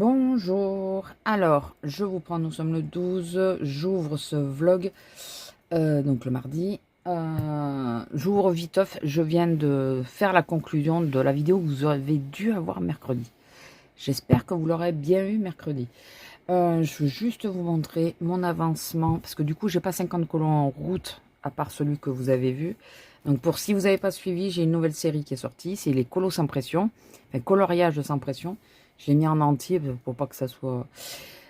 Bonjour, alors je vous prends, nous sommes le 12, j'ouvre ce vlog, donc le mardi, j'ouvre viteuf, je viens de faire la conclusion de la vidéo que vous avez dû avoir mercredi. J'espère que vous l'aurez bien eu mercredi. Je veux juste vous montrer mon avancement, parce que du coup j'ai pas 50 colons en route, à part celui que vous avez vu. Donc pour si vous n'avez pas suivi, j'ai une nouvelle série qui est sortie, c'est les colos sans pression, enfin coloriage sans pression. Je l'ai mis en entier pour pas que ça soit,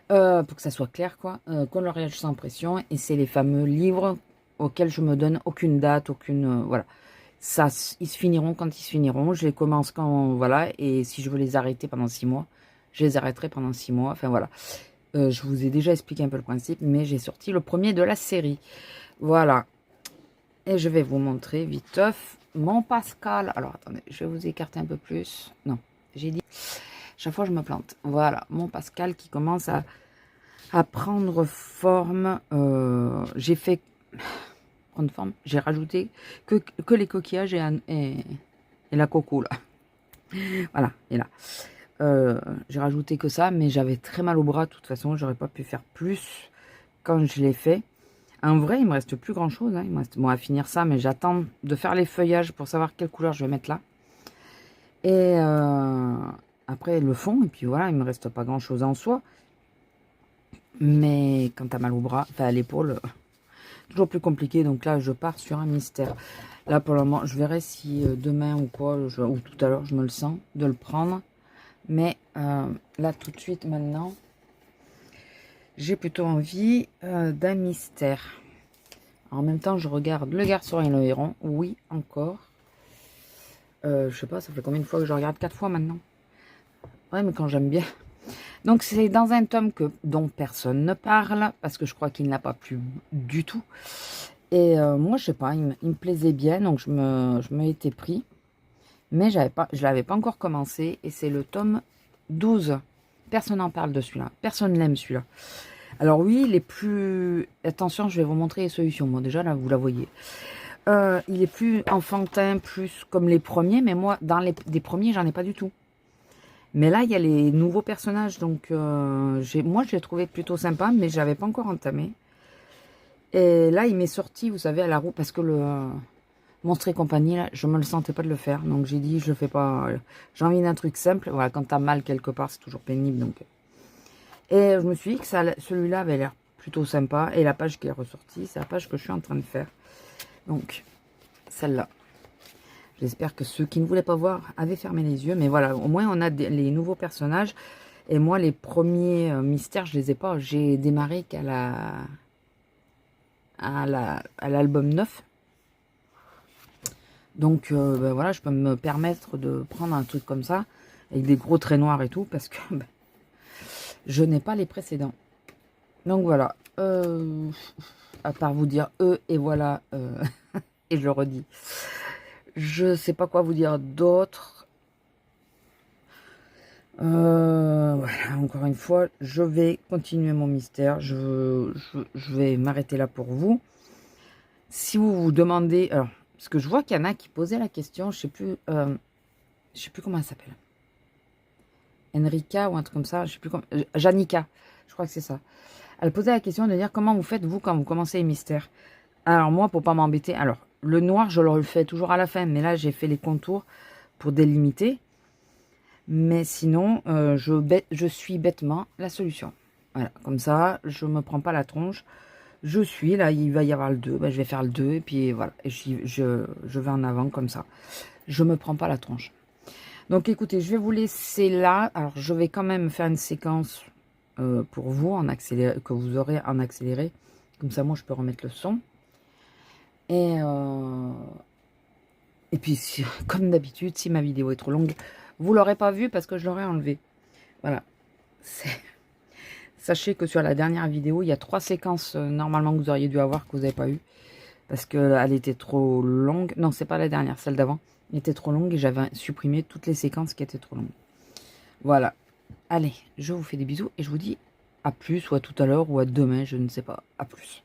pour que ça soit clair quoi. Coloriage sans pression, et c'est les fameux livres auxquels je me donne aucune date, aucune voilà. Ça, ils se finiront quand ils se finiront. Je les commence quand voilà, et si je veux les arrêter pendant 6 mois, je les arrêterai pendant 6 mois. Enfin voilà. Je vous ai déjà expliqué un peu le principe, mais j'ai sorti le premier de la série. Voilà. Et je vais vous montrer viteuf mon Pascal. Alors attendez, je vais vous écarter un peu plus. Non, j'ai dit. Chaque fois je me plante. Voilà, mon Pascal qui commence à prendre forme. J'ai fait prendre forme. J'ai rajouté que les coquillages et la coco là. Voilà, et là. J'ai rajouté que ça, mais j'avais très mal au bras de toute façon. J'aurais pas pu faire plus quand je l'ai fait. En vrai, il me reste plus grand chose. Hein. Il me reste bon à finir ça, mais j'attends de faire les feuillages pour savoir quelle couleur je vais mettre là. Et après le fond, et puis voilà, il me reste pas grand chose en soi. Mais quand t'as mal au bras, enfin à l'épaule, toujours plus compliqué. Donc là, je pars sur un mystère. Là, pour le moment, je verrai si demain ou quoi, ou tout à l'heure, je me le sens de le prendre. Mais là, tout de suite, maintenant, j'ai plutôt envie d'un mystère. En même temps, je regarde Le Garçon et le Héron. Oui, encore. Je sais pas, ça fait combien de fois que je regarde? 4 fois maintenant. Ouais, mais quand j'aime bien. Donc, c'est dans un tome dont personne ne parle, parce que je crois qu'il n'a pas plu du tout. Et moi, je sais pas, il me plaisait bien, donc je me étais pris. Mais je l'avais pas encore commencé, et c'est le tome 12. Personne n'en parle de celui-là. Personne n'aime celui-là. Alors oui, il est plus... Attention, je vais vous montrer les solutions. Bon, déjà, là, vous la voyez. Il est plus enfantin, plus comme les premiers, mais moi, dans des premiers, j'en ai pas du tout. Mais là, il y a les nouveaux personnages, donc moi, je l'ai trouvé plutôt sympa, mais je n'avais pas encore entamé. Et là, il m'est sorti, vous savez, à la roue, parce que le Monstre et compagnie, là, je me le sentais pas de le faire. Donc j'ai dit, je le fais pas. J'ai envie d'un truc simple. Voilà, quand t'as mal quelque part, c'est toujours pénible. Donc. Et je me suis dit que celui-là avait l'air plutôt sympa. Et la page qui est ressortie, c'est la page que je suis en train de faire. Donc, celle-là. J'espère que ceux qui ne voulaient pas voir avaient fermé les yeux. Mais voilà, au moins on a les nouveaux personnages. Et moi, les premiers mystères, je les ai pas. J'ai démarré qu'à à l'album 9. Donc ben voilà, je peux me permettre de prendre un truc comme ça, avec des gros traits noirs et tout, parce que ben, je n'ai pas les précédents. Donc voilà, à part vous dire et voilà, et je le redis. Je sais pas quoi vous dire d'autre. Voilà, encore une fois, je vais continuer mon mystère. Je vais m'arrêter là pour vous. Si vous vous demandez... Alors, parce que je vois qu'il y en a qui posaient la question, je sais plus comment elle s'appelle. Enrika ou un truc comme ça, je sais plus comment... Janika, je crois que c'est ça. Elle posait la question de dire comment vous faites vous quand vous commencez les mystères. Alors moi, pour pas m'embêter, alors le noir, je le fais toujours à la fin, mais là j'ai fait les contours pour délimiter. Mais sinon, je suis bêtement la solution. Voilà, comme ça, je me prends pas la tronche. Je suis, là, il va y avoir le 2, ben, je vais faire le 2, et puis voilà, et je vais en avant comme ça. Je me prends pas la tronche. Donc écoutez, je vais vous laisser là. Alors je vais quand même faire une séquence pour vous, en accéléré, que vous aurez en accéléré. Comme ça, moi, je peux remettre le son. Et puis, comme d'habitude, si ma vidéo est trop longue, vous l'aurez pas vue parce que je l'aurais enlevée. Voilà. Sachez que sur la dernière vidéo, il y a 3 séquences normalement que vous auriez dû avoir que vous n'avez pas eu. Parce qu'elle était trop longue. Non, c'est pas la dernière, celle d'avant. Elle était trop longue et j'avais supprimé toutes les séquences qui étaient trop longues. Voilà. Allez, je vous fais des bisous et je vous dis à plus, ou à tout à l'heure, ou à demain, je ne sais pas. À plus.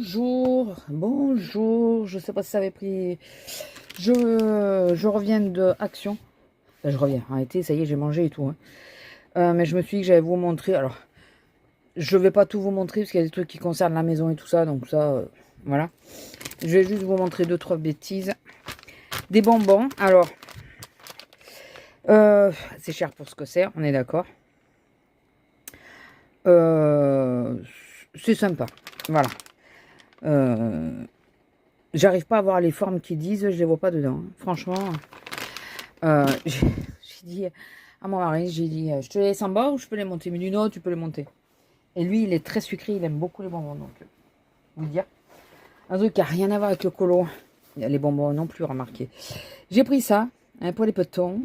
bonjour, bonjour. Je sais pas si ça avait pris. Je reviens de Action. Là, je reviens. Arrêtez, ça y est, j'ai mangé et tout. Hein. Mais je me suis dit que j'allais vous montrer. Alors, je vais pas tout vous montrer parce qu'il y a des trucs qui concernent la maison et tout ça. Donc ça, voilà. Je vais juste vous montrer 2-3 bêtises. Des bonbons. Alors, c'est cher pour ce que c'est. On est d'accord. C'est sympa. Voilà. J'arrive pas à voir les formes qu'ils disent, je les vois pas dedans. Hein. Franchement, j'ai dit à mon mari, j'ai dit, je te les laisse en bas ou je peux les monter? Il me dit non, tu peux les monter. Et lui, il est très sucré, il aime beaucoup les bonbons, donc vous dire. Un truc qui a rien à voir avec le colo. Les bonbons non plus, remarqué. J'ai pris ça hein, pour les petons.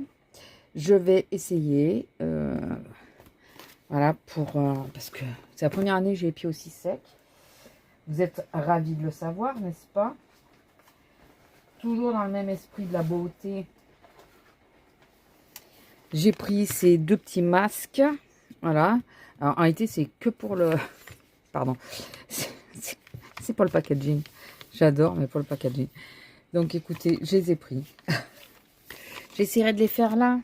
Je vais essayer. Voilà, parce que c'est la première année que j'ai les pieds aussi secs. Vous êtes ravis de le savoir, n'est-ce pas? Toujours dans le même esprit de la beauté. J'ai pris ces 2 petits masques. Voilà. Alors, en réalité, c'est que pour le... Pardon. C'est pour le packaging. J'adore, mais pour le packaging. Donc, écoutez, je les ai pris. J'essaierai de les faire là.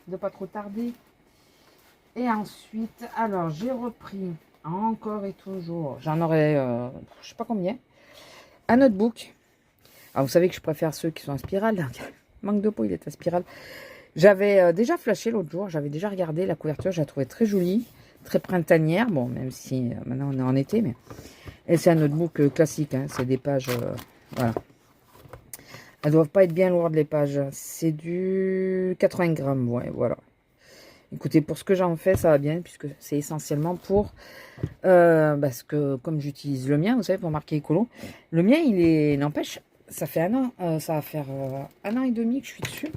De pas trop tarder. Et ensuite, alors, j'ai repris... Encore et toujours. J'en aurai, je sais pas combien. Un notebook. Alors, vous savez que je préfère ceux qui sont en spirale. Manque de peau, il est en spirale. J'avais déjà flashé l'autre jour. J'avais déjà regardé la couverture. Je la trouvais très jolie. Très printanière. Bon, même si maintenant on est en été. Mais... Et c'est un notebook classique. Hein, c'est des pages... voilà. Elles doivent pas être bien lourdes les pages. C'est du 80 grammes. Ouais, voilà. Écoutez, pour ce que j'en fais, ça va bien, puisque c'est essentiellement pour... parce que comme j'utilise le mien, vous savez, pour marquer écolo, le mien, il est... N'empêche, ça fait 1 an, ça va faire 1 an et demi que je suis dessus.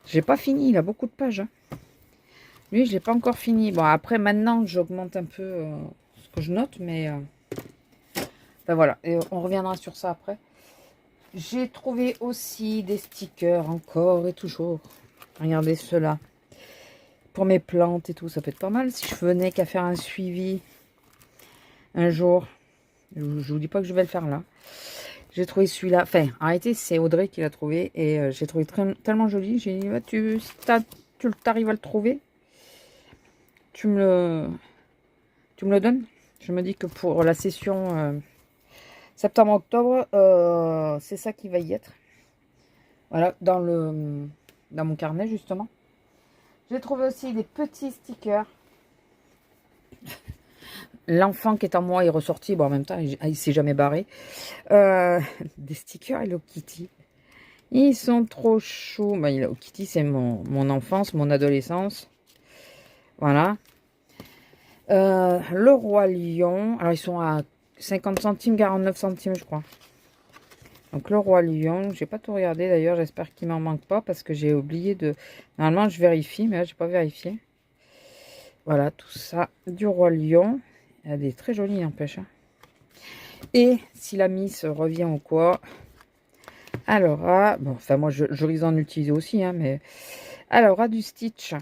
J'ai pas fini, il a beaucoup de pages. Hein. Lui, je l'ai pas encore fini. Bon, après, maintenant, j'augmente un peu ce que je note, mais... ben voilà, et on reviendra sur ça après. J'ai trouvé aussi des stickers, encore et toujours. Regardez ceux-là. Pour mes plantes et tout, ça peut être pas mal. Si je venais qu'à faire un suivi un jour, je vous dis pas que je vais le faire là. J'ai trouvé celui-là. Enfin, en réalité, c'est Audrey qui l'a trouvé. Et j'ai trouvé tellement joli. J'ai dit, bah, si t'arrives à le trouver, tu me le donnes. Je me dis que pour la session septembre-octobre, c'est ça qui va y être. Voilà, dans mon carnet, justement. J'ai trouvé aussi des petits stickers. L'enfant qui est en moi est ressorti. Bon, en même temps, il s'est jamais barré. Des stickers Hello Kitty. Ils sont trop choux. Ben, Hello Kitty, c'est mon enfance, mon adolescence. Voilà. Le Roi Lion. Alors, ils sont à 50 centimes, 49 centimes, je crois. Donc, le Roi Lion. J'ai pas tout regardé, d'ailleurs. J'espère qu'il m'en manque pas parce que j'ai oublié de... Normalement, je vérifie, mais là, j'ai pas vérifié. Voilà, tout ça du Roi Lion. Il y a des très jolis, n'empêche. Hein. Et si la Miss revient ou quoi, elle aura... Bon, enfin, moi, je risque d'en utiliser aussi, hein, mais... Elle aura du Stitch.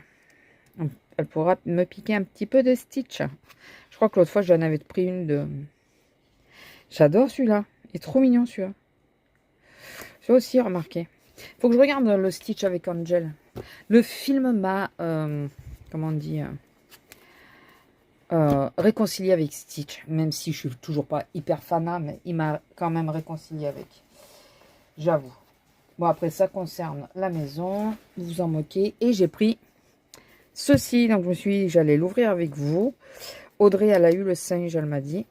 Elle pourra me piquer un petit peu de Stitch. Je crois que l'autre fois, j'en avais pris une de... J'adore celui-là. Il est trop mignon, celui-là. J'ai aussi remarqué. Faut que je regarde le Stitch avec Angel. Le film m'a... comment on dit réconcilié avec Stitch. Même si je suis toujours pas hyper fanat, mais il m'a quand même réconcilié avec. J'avoue. Bon, après, ça concerne la maison. Vous vous en moquez. Et j'ai pris ceci. Donc, je me suis dit que j'allais l'ouvrir avec vous. Audrey, elle a eu le singe, elle m'a dit.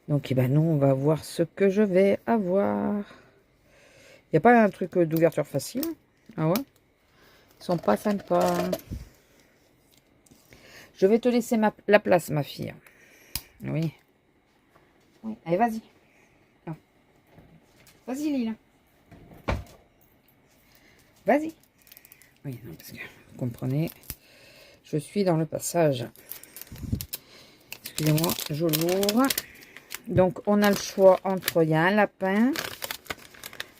Donc, eh ben, nous, on va voir ce que je vais avoir. Il n'y a pas un truc d'ouverture facile. Ah ouais? Ils sont pas sympas. Je vais te laisser la place, ma fille. Oui. Oui. Allez, vas-y. Vas-y, Lila. Vas-y. Oui, non, parce que vous comprenez, je suis dans le passage. Excusez-moi, je l'ouvre. Donc, on a le choix entre... Il y a un lapin.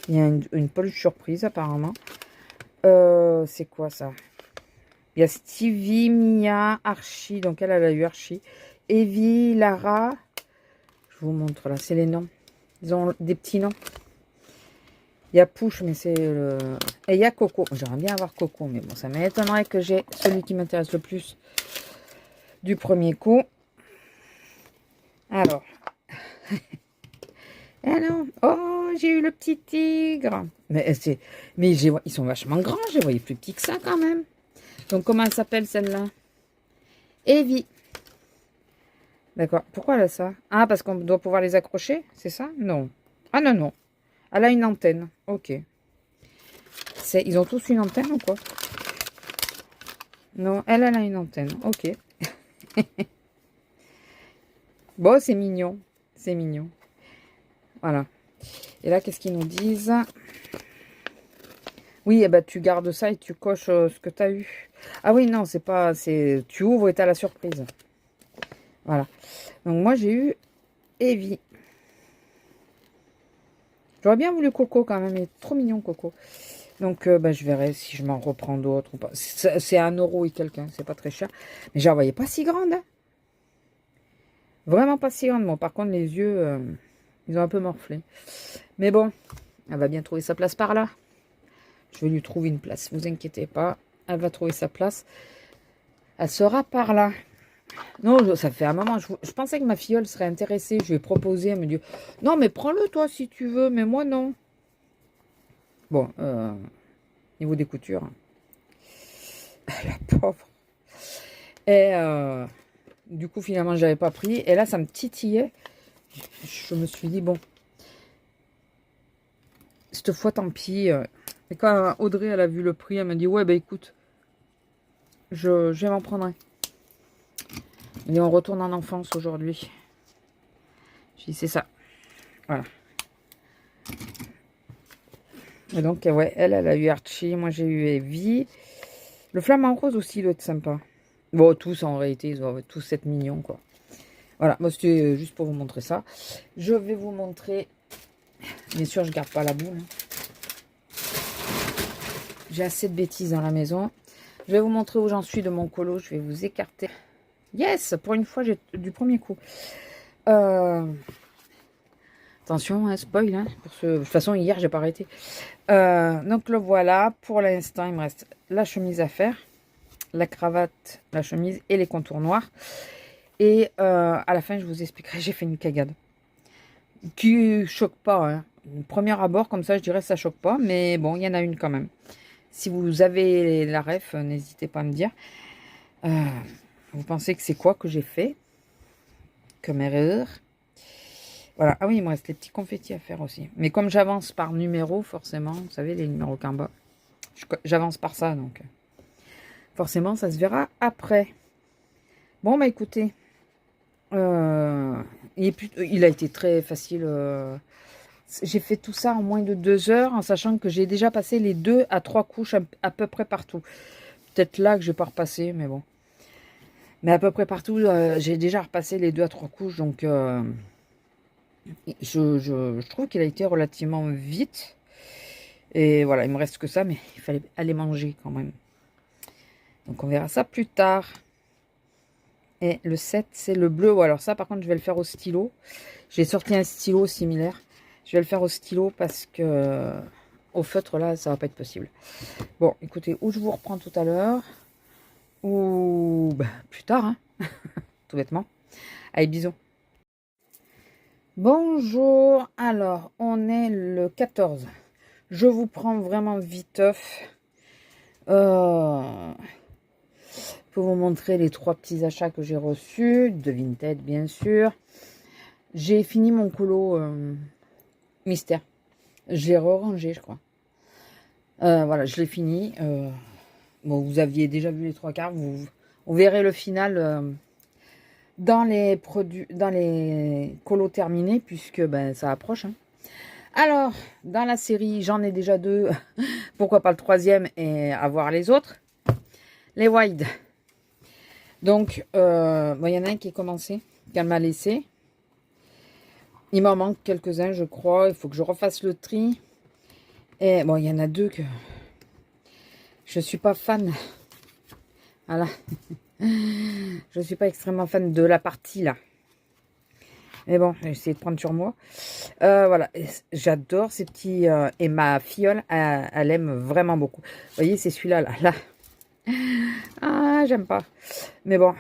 Il y a une peluche surprise, apparemment. C'est quoi, ça? Il y a Stevie, Mia, Archie. Donc, elle a eu Archie. Evie, Lara. Je vous montre là, c'est les noms. Ils ont des petits noms. Il y a Push, mais c'est le... Et il y a Coco. J'aimerais bien avoir Coco, mais bon, ça m'étonnerait que j'ai celui qui m'intéresse le plus du premier coup. Alors. Ah non. Oh, j'ai eu le petit tigre. Mais ils sont vachement grands. Je les voyais plus petits que ça quand même. Donc, comment elle s'appelle celle-là? Evie. D'accord. Pourquoi elle a ça? Ah, parce qu'on doit pouvoir les accrocher, c'est ça? Non. Ah non, non. Elle a une antenne. Ok. Ils ont tous une antenne ou quoi? Non, elle a une antenne. Ok. Bon, c'est mignon. C'est mignon. Voilà. Et là, qu'est-ce qu'ils nous disent? Oui, eh ben, tu gardes ça et tu coches ce que tu as eu. Ah oui, non, c'est pas... Tu ouvres et tu as la surprise. Voilà. Donc, moi, j'ai eu Evie. J'aurais bien voulu Coco quand même. Il est trop mignon, Coco. Donc, ben, je verrai si je m'en reprends d'autres ou pas. C'est 1 euro et quelqu'un. C'est pas très cher. Mais je la voyais pas si grande. Hein. Vraiment pas si grande. Bon, par contre, les yeux, ils ont un peu morflé. Mais bon, elle va bien trouver sa place par là. Je vais lui trouver une place. Vous inquiétez pas. Elle va trouver sa place. Elle sera par là. Non, ça fait un moment. Je pensais que ma filleule serait intéressée. Je lui ai proposé. Elle me dit, non, mais prends-le toi si tu veux. Mais moi, non. Bon, niveau des coutures. La pauvre. Et du coup, finalement, je n'avais pas pris. Et là, ça me titillait. Je me suis dit, bon, cette fois, tant pis. Et quand Audrey, elle a vu le prix, elle m'a dit, ouais, bah écoute, je vais m'en prendre un. Et on retourne en enfance aujourd'hui. J'ai dit, c'est ça. Voilà. Et donc, ouais, elle a eu Archie. Moi, j'ai eu Evie. Le flamant rose aussi, il doit être sympa. Bon, tous, en réalité, ils doivent tous être mignons, quoi. Voilà, moi, c'était juste pour vous montrer ça. Je vais vous montrer... Bien sûr, je garde pas la boule. J'ai assez de bêtises dans la maison. Je vais vous montrer où j'en suis de mon colo. Je vais vous écarter. Yes, pour une fois, j'ai du premier coup. Attention, hein, spoil. Hein, de toute façon, hier, j'ai pas arrêté. Donc, le voilà. Pour l'instant, il me reste la chemise à faire. La cravate, la chemise et les contours noirs. Et à la fin, je vous expliquerai. J'ai fait une cagade. Qui choque pas. Hein. Une première abord, comme ça, je dirais ça choque pas. Mais bon, il y en a une quand même. Si vous avez la ref, n'hésitez pas à me dire. Vous pensez que c'est quoi que j'ai fait comme erreur? Voilà. Ah oui, il me reste les petits confettis à faire aussi. Mais comme j'avance par numéro, forcément, vous savez, les numéros qu'en bas, j'avance par ça, donc forcément, ça se verra après. Bon, bah écoutez, il a été très facile. J'ai fait tout ça en moins de 2 heures, en sachant que j'ai déjà passé les 2 à 3 couches à peu près partout. Peut-être là que je vais pas repasser, mais bon. Mais à peu près partout, j'ai déjà repassé les 2 à 3 couches, donc je trouve qu'il a été relativement vite. Et voilà, il me reste que ça, mais il fallait aller manger quand même. Donc on verra ça plus tard. Et le 7, c'est le bleu. Alors ça, par contre, je vais le faire au stylo. J'ai sorti un stylo similaire. Je vais le faire au stylo parce que au feutre, là, ça va pas être possible. Bon, écoutez, ou je vous reprends tout à l'heure, ou bah, plus tard, hein, tout bêtement. Allez, bisous. Bonjour. Alors, on est le 14. Je vous prends vraiment viteuf. Pour vous montrer les 3 petits achats que j'ai reçus. De Vinted, bien sûr. J'ai fini mon colo mystère. Je l'ai re-rangé, je crois. Voilà, je l'ai fini. Bon, vous aviez déjà vu les 3 quarts. Vous verrez le final dans les produits, dans les colos terminés, puisque ben, ça approche. Hein. Alors, dans la série, j'en ai déjà 2. Pourquoi pas le 3e et avoir les autres? Les wide. Donc, bon, y en a un qui est commencé, qu'elle m'a laissé. Il m'en manque quelques-uns, je crois. Il faut que je refasse le tri. Et bon, il y en a 2 que je suis pas fan. Voilà. Je suis pas extrêmement fan de la partie là. Mais bon, j'ai essayé de prendre sur moi. Voilà, j'adore ces petits... et ma filleule, elle aime vraiment beaucoup. Vous voyez, c'est celui-là, là. Ah, j'aime pas. Mais bon,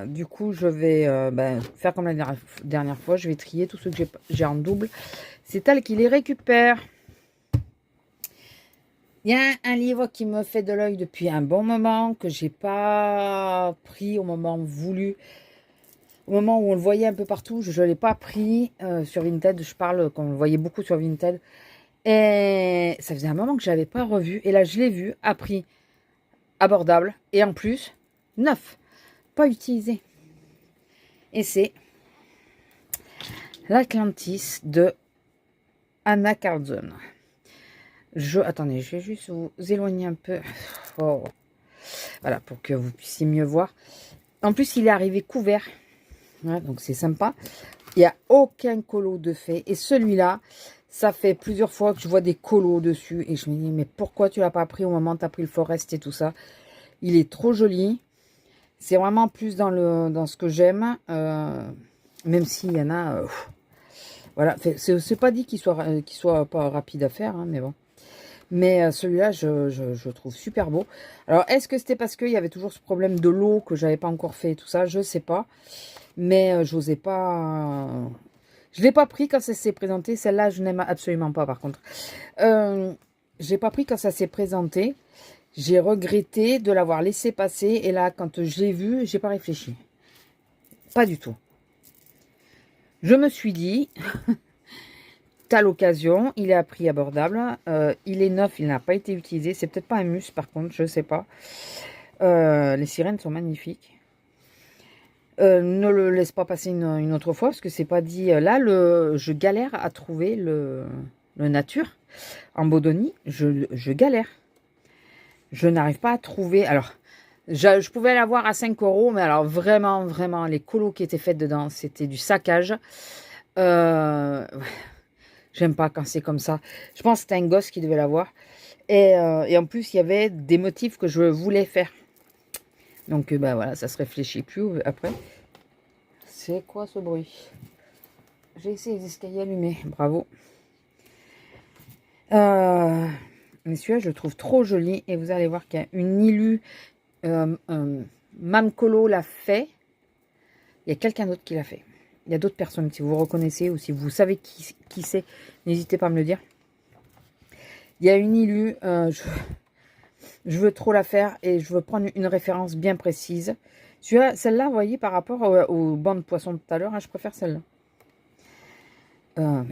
du coup, je vais faire comme la dernière fois. Je vais trier tous ceux que j'ai en double. C'est elle qui les récupère. Il y a un livre qui me fait de l'œil depuis un bon moment, que j'ai pas pris au moment voulu. Au moment où on le voyait un peu partout, je ne l'ai pas pris sur Vinted. Je parle qu'on le voyait beaucoup sur Vinted. Et ça faisait un moment que je n'avais pas revu. Et là, je l'ai vu à prix abordable. Et en plus, neuf. Pas utilisé. Et c'est l'Atlantis de Anna Carlson. Attendez, je vais juste vous éloigner un peu. Oh. Voilà, pour que vous puissiez mieux voir. En plus, il est arrivé couvert. Ouais, donc c'est sympa. Il n'y a aucun colo de fait. Et celui-là, ça fait plusieurs fois que je vois des colos dessus. Et je me dis, mais pourquoi tu l'as pas pris au moment où tu as pris le Forest et tout ça? Il est trop joli. C'est vraiment plus dans ce que j'aime. Même s'il y en a... voilà, c'est pas dit qu'il soit pas rapide à faire, hein, mais bon. Mais celui-là, je trouve super beau. Alors, est-ce que c'était parce qu'il y avait toujours ce problème de l'eau que j'avais pas encore fait et tout ça? Je sais pas. Mais j'osais pas... je l'ai pas pris quand ça s'est présenté. Celle-là, je n'aime absolument pas, par contre. Je l'ai pas pris quand ça s'est présenté. J'ai regretté de l'avoir laissé passer. Et là, quand je l'ai vu, j'ai pas réfléchi. Pas du tout. Je me suis dit... T'as l'occasion, il est à prix abordable, il est neuf, il n'a pas été utilisé, c'est peut-être pas un mus par contre, je sais pas. Les sirènes sont magnifiques. Ne le laisse pas passer une autre fois, parce que c'est pas dit, là, je galère à trouver le nature, en Bodonie, je galère. Je n'arrive pas à trouver, alors, je pouvais l'avoir à 5 €, mais alors vraiment, vraiment, les colos qui étaient faites dedans, c'était du saccage. J'aime pas quand c'est comme ça. Je pense que c'était un gosse qui devait l'avoir. Et en plus, il y avait des motifs que je voulais faire. Donc, ben voilà, ça se réfléchit plus après. C'est quoi ce bruit? J'ai essayé les escaliers allumés. Bravo. Mais celui-là, je le trouve trop joli. Et vous allez voir qu'il y a une Ilu. Mamcolo l'a fait. Il y a quelqu'un d'autre qui l'a fait. Il y a d'autres personnes, si vous reconnaissez ou si vous savez qui c'est, n'hésitez pas à me le dire. Il y a une Ilu, je veux trop la faire et je veux prendre une référence bien précise. Celle-là, vous voyez, par rapport au banc de poisson de tout à l'heure, hein, je préfère celle-là.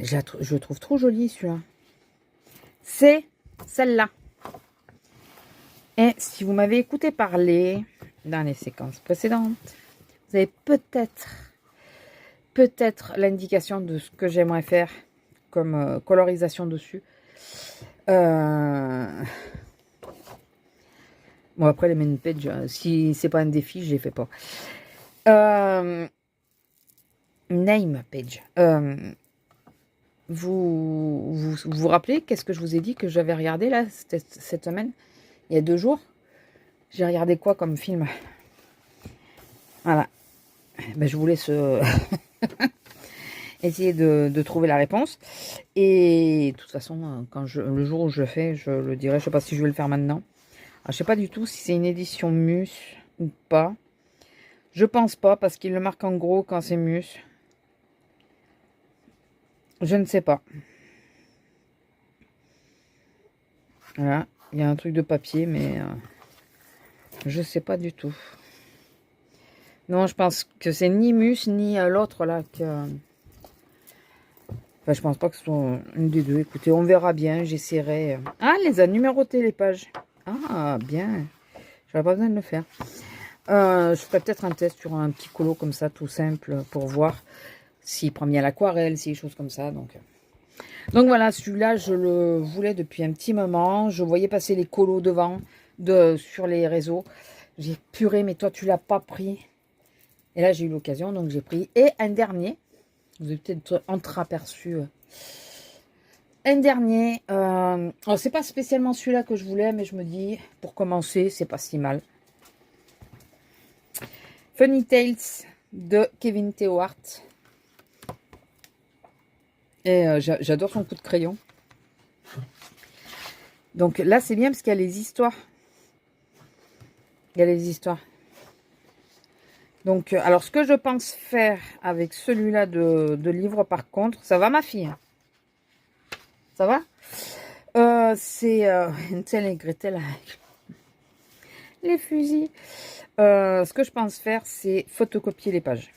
Je le trouve trop jolie, celui-là. C'est celle-là. Et si vous m'avez écouté parler dans les séquences précédentes, vous avez peut-être l'indication de ce que j'aimerais faire comme colorisation dessus. Bon, après les main pages, si c'est pas un défi, je les fais pas. Name page. Vous rappelez qu'est-ce que je vous ai dit que j'avais regardé là cette semaine, il y a 2 jours? J'ai regardé quoi comme film? Voilà. Ben, je vous laisse essayer de trouver la réponse. Et de toute façon, le jour où je le fais, je le dirai. Je sais pas si je vais le faire maintenant. Alors, je sais pas du tout si c'est une édition Mus ou pas. Je pense pas parce qu'il le marque en gros quand c'est Mus. Je ne sais pas. Voilà. Il y a un truc de papier, mais je sais pas du tout. Non, je pense que c'est ni Mus ni l'autre là que... Enfin, je pense pas que ce soit une des deux. Écoutez, on verra bien. J'essaierai. Ah, les a numérotées les pages. Ah, bien. J'aurais pas besoin de le faire. Je ferai peut-être un test sur un petit colo comme ça, tout simple, pour voir s'il prend bien l'aquarelle, si des choses comme ça. Donc voilà, celui-là, je le voulais depuis un petit moment. Je voyais passer les colos devant, sur les réseaux. J'ai puré, mais toi, tu l'as pas pris. Et là, j'ai eu l'occasion, donc j'ai pris. Et un dernier. Vous avez peut-être entreaperçu un dernier. C'est pas spécialement celui-là que je voulais, mais je me dis, pour commencer, c'est pas si mal. Funny Tales de Kevin Théohart. Et j'adore son coup de crayon. Donc là, c'est bien parce qu'il y a les histoires. Il y a les histoires. Donc, alors, ce que je pense faire avec celui-là de livre, par contre, ça va, ma fille? Ça va? C'est Hansel et Gretel avec les fusils. Ce que je pense faire, c'est photocopier les pages.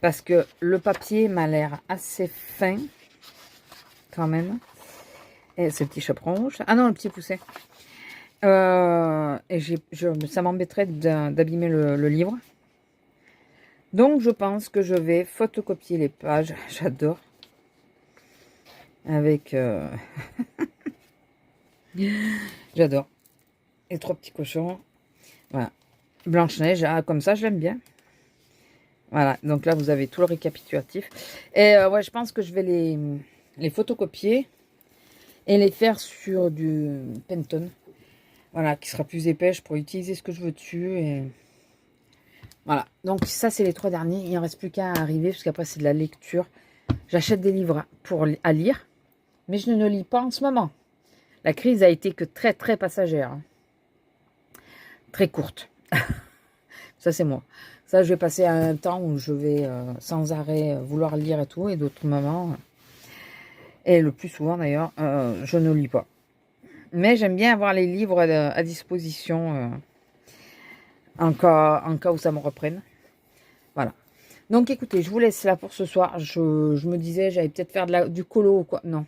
Parce que le papier m'a l'air assez fin, quand même. Et ce petit chaperon rouge. Ah non, le petit pousset. Et ça m'embêterait d'abîmer le livre. Donc, je pense que je vais photocopier les pages. J'adore. Avec... J'adore. Et 3 petits cochons. Voilà. Blanche-Neige, ah, comme ça, je l'aime bien. Voilà, donc là, vous avez tout le récapitulatif. Et ouais, je pense que je vais les photocopier et les faire sur du Penton. Voilà, qui sera plus épais. Je pourrai utiliser ce que je veux dessus. Et voilà, donc ça, c'est les 3 derniers. Il n'en reste plus qu'à arriver, parce qu'après, c'est de la lecture. J'achète des livres à lire, mais je ne lis pas en ce moment. La crise a été que très, très passagère. Hein. Très courte. Ça, c'est moi. Ça, je vais passer à un temps où je vais sans arrêt vouloir lire et tout, et d'autres moments, et le plus souvent d'ailleurs, je ne lis pas. Mais j'aime bien avoir les livres à disposition en cas où ça me reprenne. Voilà. Donc écoutez, je vous laisse là pour ce soir. Je me disais, j'allais peut-être faire du colo ou quoi. Non.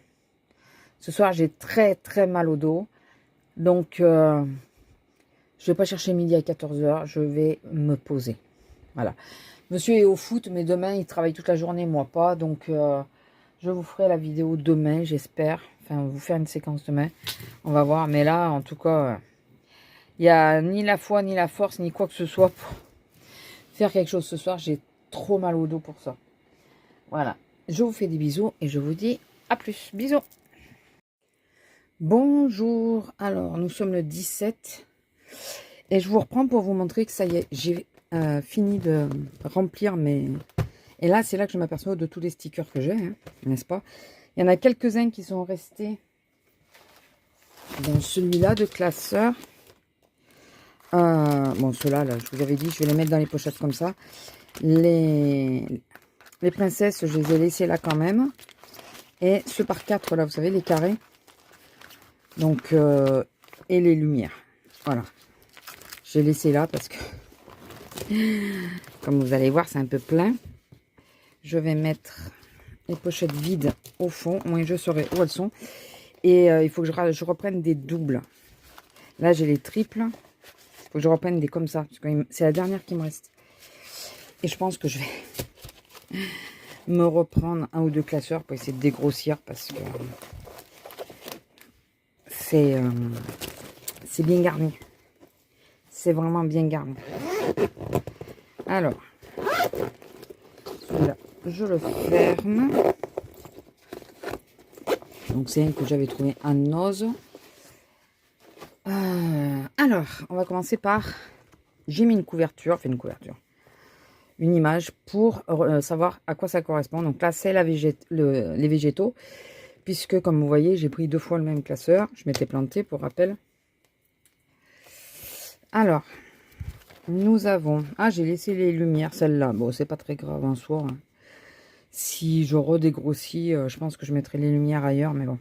Ce soir, j'ai très très mal au dos. Donc, je ne vais pas chercher midi à 14 h. Je vais me poser. Voilà. Monsieur est au foot, mais demain, il travaille toute la journée, moi pas. Donc, je vous ferai la vidéo demain, j'espère. Enfin, vous faire une séquence demain. On va voir. Mais là, en tout cas, il n'y a ni la foi, ni la force, ni quoi que ce soit pour faire quelque chose ce soir. J'ai trop mal au dos pour ça. Voilà. Je vous fais des bisous et je vous dis à plus. Bisous. Bonjour. Alors, nous sommes le 17. Et je vous reprends pour vous montrer que ça y est, j'ai fini de remplir mes... Et là, c'est là que je m'aperçois de tous les stickers que j'ai, hein, n'est-ce pas? Il y en a quelques-uns qui sont restés dans celui-là de classeur. Bon, ceux-là, là, je vous avais dit, je vais les mettre dans les pochettes comme ça. Les princesses, je les ai laissées là quand même. Et ceux par 4, là, vous savez, les carrés. Donc, et les lumières. Voilà. J'ai laissé là parce que, comme vous allez voir, c'est un peu plein. Je vais mettre les pochettes vides au fond. Au moins, je saurai où elles sont. Et il faut que je reprenne des doubles. Là, j'ai les triples. Il faut que je reprenne des comme ça. C'est la dernière qui me reste. Et je pense que je vais me reprendre 1 ou 2 classeurs pour essayer de dégrossir. Parce que c'est bien garni. C'est vraiment bien garni. Alors, celui-là, je le ferme. Donc, c'est un que j'avais trouvé à Noz. Alors, on va commencer par... J'ai mis une couverture, une image pour savoir à quoi ça correspond. Donc là, c'est les végétaux. Puisque, comme vous voyez, j'ai pris 2 fois le même classeur. Je m'étais plantée, pour rappel. Alors, nous avons... Ah, j'ai laissé les lumières, celle-là. Bon, c'est pas très grave en soi. Hein. Si je redégrossis, je pense que je mettrai les lumières ailleurs, mais bon.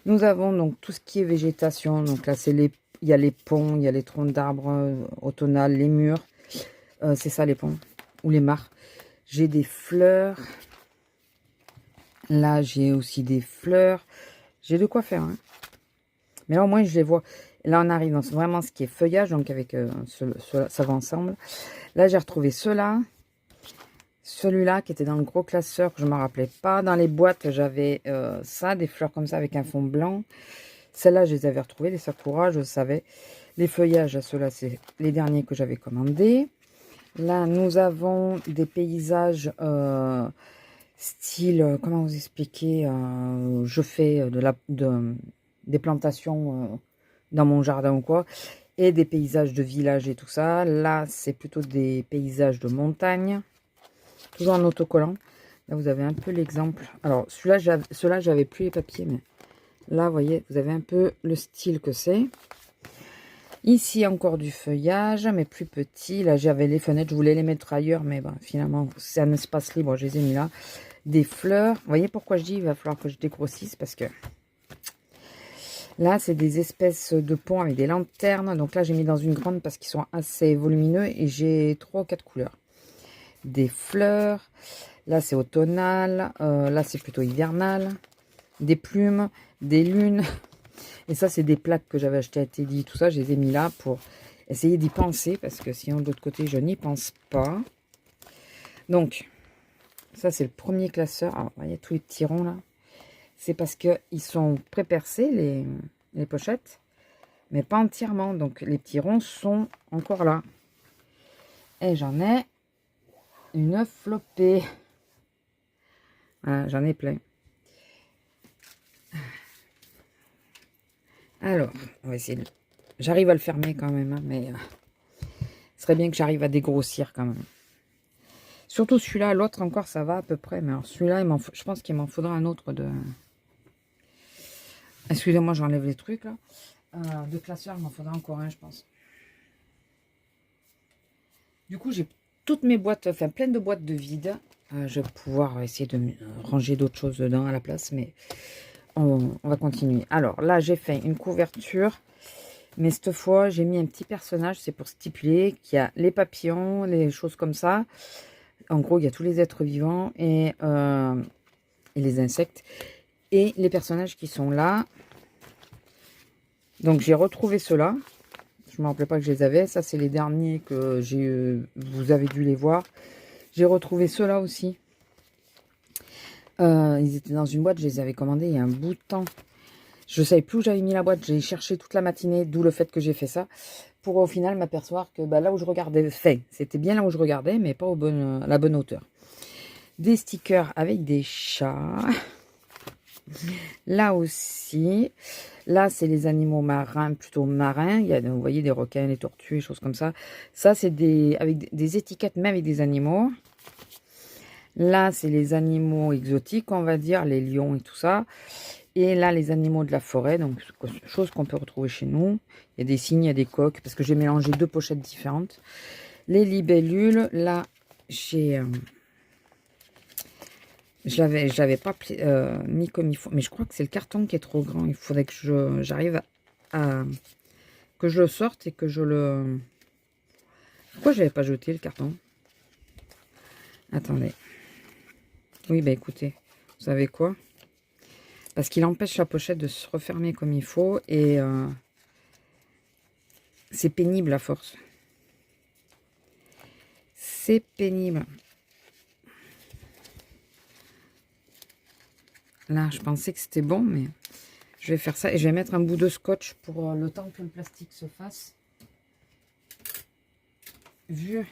Nous avons donc tout ce qui est végétation. Donc là, il y a les ponts, il y a les troncs d'arbres automnales, les murs. C'est ça, les ponts. Ou les mares. J'ai des fleurs. Là, j'ai aussi des fleurs. J'ai de quoi faire. Hein. Mais là, au moins, je les vois. Là, on arrive dans vraiment ce qui est feuillage. Donc, avec ça va ensemble. Là, j'ai retrouvé ceux-là. Celui-là qui était dans le gros classeur que je ne me rappelais pas. Dans les boîtes, j'avais ça, des fleurs comme ça avec un fond blanc. Celles-là, je les avais retrouvées, les sakura, je savais. Les feuillages, ceux-là, c'est les derniers que j'avais commandés. Là, nous avons des paysages style, comment vous expliquer, je fais des plantations dans mon jardin ou quoi. Et des paysages de village et tout ça. Là, c'est plutôt des paysages de montagne. Toujours en autocollant. Là, vous avez un peu l'exemple. Alors, ceux-là, j'avais plus les papiers, mais là, vous voyez, vous avez un peu le style que c'est. Ici, encore du feuillage, mais plus petit. Là, j'avais les fenêtres, je voulais les mettre ailleurs, mais bon, finalement, c'est un espace libre, je les ai mis là. Des fleurs. Vous voyez pourquoi je dis il va falloir que je dégrossisse, parce que là, c'est des espèces de ponts avec des lanternes. Donc là, j'ai mis dans une grande parce qu'ils sont assez volumineux et j'ai 3 ou 4 couleurs. Des fleurs. Là, c'est automnal. Là, c'est plutôt hivernal. Des plumes, des lunes. Et ça, c'est des plaques que j'avais achetées à Teddy. Tout ça, je les ai mis là pour essayer d'y penser. Parce que sinon, de l'autre côté, je n'y pense pas. Donc, ça, c'est le premier classeur. Alors, vous voyez tous les petits ronds là. C'est parce qu'ils sont pré-percés, les pochettes. Mais pas entièrement. Donc, les petits ronds sont encore là. Et j'en ai une flopée. Voilà, j'en ai plein. Alors, on va essayer de... J'arrive à le fermer quand même, hein, mais ce serait bien que j'arrive à dégrossir quand même. Surtout celui-là, l'autre encore, ça va à peu près. Mais alors celui-là, je pense qu'il m'en faudra un autre de... Excusez-moi, j'enlève les trucs là. De classeur, il m'en faudra encore un, je pense. Du coup, j'ai toutes mes boîtes, enfin plein de boîtes de vide. Je vais pouvoir essayer de ranger d'autres choses dedans à la place, mais on va continuer. Alors là, j'ai fait une couverture, mais cette fois, j'ai mis un petit personnage. C'est pour stipuler qu'il y a les papillons, les choses comme ça. En gros, il y a tous les êtres vivants et les insectes. Et les personnages qui sont là. Donc, j'ai retrouvé ceux-là. Je ne me rappelais pas que je les avais. Ça, c'est les derniers que j'ai. Vous avez dû les voir. J'ai retrouvé ceux-là aussi. Ils étaient dans une boîte. Je les avais commandés il y a un bout de temps. Je ne savais plus où j'avais mis la boîte. J'ai cherché toute la matinée. D'où le fait que j'ai fait ça. Pour au final m'apercevoir que bah, là où je regardais, c'était bien là où je regardais, mais pas à la bonne hauteur. Des stickers avec des chats. Là aussi. Là, c'est les animaux marins, plutôt marins. Il y a, vous voyez, des requins, des tortues, des choses comme ça. Ça, c'est avec des étiquettes, même avec des animaux. Là, c'est les animaux exotiques, on va dire, les lions et tout ça. Et là, les animaux de la forêt, donc chose qu'on peut retrouver chez nous. Il y a des cygnes, il y a des coqs, parce que j'ai mélangé 2 pochettes différentes. Les libellules, là, j'ai... je l'avais pas mis comme il faut, mais je crois que c'est le carton qui est trop grand. Il faudrait que j'arrive à... que je le sorte et que je le... Pourquoi je n'avais pas jeté le carton? Attendez. Oui, bah écoutez, vous savez quoi? Parce qu'il empêche la pochette de se refermer comme il faut et c'est pénible à force. C'est pénible. Là, je pensais que c'était bon, mais je vais faire ça et je vais mettre un bout de scotch pour le temps que le plastique se fasse. Vu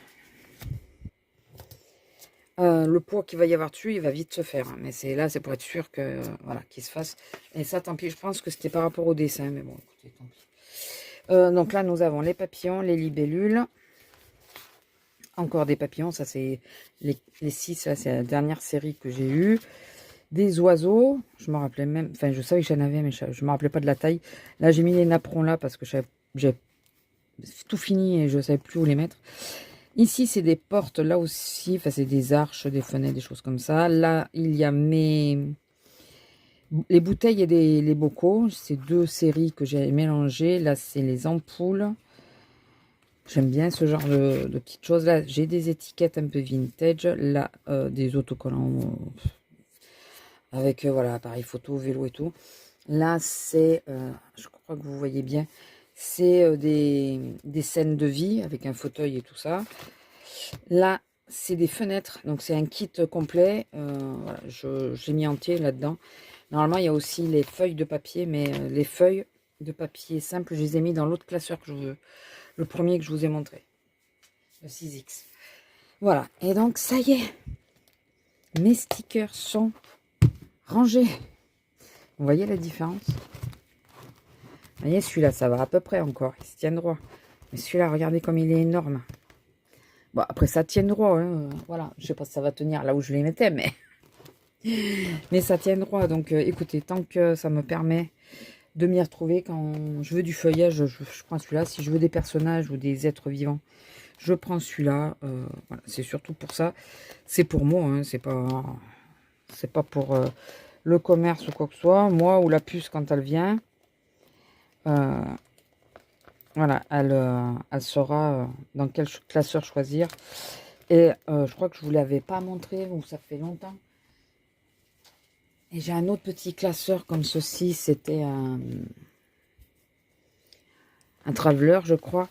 le poids qu'il va y avoir dessus, il va vite se faire. Hein. Mais c'est là, c'est pour être sûr que voilà, qu'il se fasse. Et ça, tant pis, je pense que c'était par rapport au dessin, mais bon, écoutez, tant pis. Donc là, nous avons les papillons, les libellules. Encore des papillons, ça c'est les 6, là, c'est la dernière série que j'ai eue. Des oiseaux, je me rappelais même, enfin je savais que j'en avais, mais je ne me rappelais pas de la taille. Là, j'ai mis les napperons là parce que j'ai tout fini et je ne savais plus où les mettre. Ici, c'est des portes, là aussi, enfin c'est des arches, des fenêtres, des choses comme ça. Là, il y a les bouteilles et les bocaux. C'est 2 séries que j'ai mélangées. Là, c'est les ampoules. J'aime bien ce genre de petites choses. Là, j'ai des étiquettes un peu vintage. Là, des autocollants avec, voilà, appareil photo, vélo et tout. Là, c'est, je crois que vous voyez bien, c'est des scènes de vie avec un fauteuil et tout ça. Là, c'est des fenêtres. Donc, c'est un kit complet. Voilà, j'ai mis entier là-dedans. Normalement, il y a aussi les feuilles de papier, mais les feuilles de papier simple, je les ai mis dans l'autre classeur que le premier que je vous ai montré. Le 6X. Voilà. Et donc, ça y est. Mes stickers sont rangés. Vous voyez la différence? Vous voyez, celui-là, ça va à peu près encore. Il se tient droit. Mais celui-là, regardez comme il est énorme. Bon, après, ça tient droit. Hein. Voilà. Je sais pas si ça va tenir là où je les mettais, mais Mais ça tient droit. Donc, écoutez, tant que ça me permet de m'y retrouver, quand je veux du feuillage, je prends celui-là. Si je veux des personnages ou des êtres vivants, je prends celui-là. Voilà, c'est surtout pour ça. C'est pour moi, hein, c'est pas pour le commerce ou quoi que ce soit. Moi ou la puce, quand elle vient, voilà, elle saura dans quel classeur choisir. Et je crois que je vous l'avais pas montré, ou ça fait longtemps. Et j'ai un autre petit classeur comme ceci. C'était un Traveler, je crois,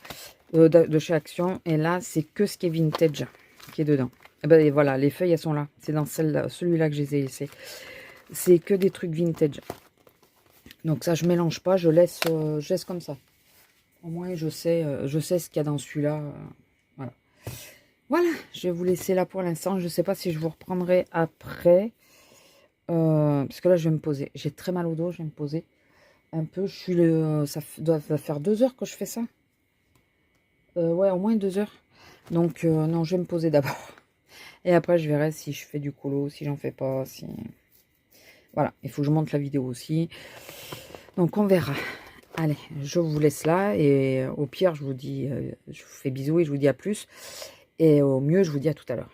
de chez Action. Et là, c'est que ce qui est vintage qui est dedans. Et ben et voilà, les feuilles, elles sont là. C'est dans celui-là que je les ai laissées. C'est que des trucs vintage. Donc ça, je mélange pas, je laisse comme ça. Au moins, je sais ce qu'il y a dans celui-là. Voilà. Voilà, je vais vous laisser là pour l'instant. Je ne sais pas si je vous reprendrai après. Parce que là, je vais me poser. J'ai très mal au dos, je vais me poser un peu. Ça doit faire 2 heures que je fais ça. Ouais, au moins 2 heures. Donc, non, je vais me poser d'abord. Et après, je verrai si je fais du colo, si j'en fais pas. Si... Voilà, il faut que je monte la vidéo aussi. Donc, on verra. Allez, je vous laisse là. Et au pire, je vous dis, je vous fais bisous et je vous dis à plus. Et au mieux, je vous dis à tout à l'heure.